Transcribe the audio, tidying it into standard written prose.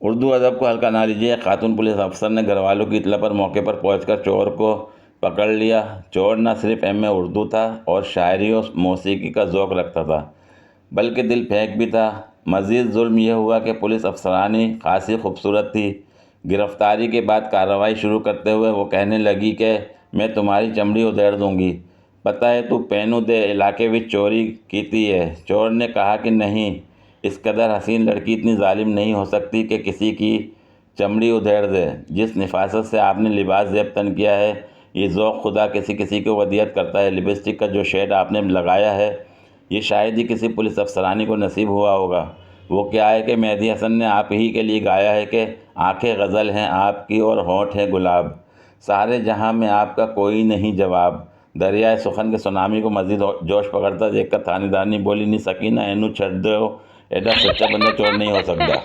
उर्दू अदब को हल्का ना लीजिए। एक खातून पुलिस अफसर ने घरवालों की इत्तला पर मौके पर पहुंचकर चोर को पकड़ लिया। चोर न सिर्फ एम.ए. उर्दू था और शायरी और मौसीकी का ज़ौक़ रखता था, बल्कि दिल फेंक भी था। मज़ीद जुल्म यह हुआ कि पुलिस अफसरानी खासी खूबसूरत थी। गिरफ्तारी के बाद कार्रवाई शुरू करते हुए वो कहने लगी कि मैं तुम्हारी चमड़ी उधेड़ दूंगी। पता है तू पैनू दे इलाके में चोरी की है। चोर ने कहा कि नहीं, इस कदर हसीन लड़की इतनी जालिम नहीं हो सकती कि किसी की चमड़ी उधेड़ दे। जिस नफासत से आपने लिबास ज़ेब तन किया है, ये ज़ौक़ खुदा किसी किसी को वदियत करता है। लिपस्टिक का जो शेड आपने लगाया है, ये शायद ही किसी पुलिस अफसरानी को नसीब हुआ होगा। वो क्या है कि मेहदी हसन ने आप ही के लिए गाया है कि आंखें गज़ल हैं आपकी और होंठ हैं गुलाब, सारे जहां में आपका कोई नहीं जवाब। दरियाए सुखन के सुनामी को मज़ीद जोश पकड़ता देखकर थानेदारनी बोली, नी सकीना एनू छड़ दो, एडा सच्चा बंदा चोर नहीं हो सकता।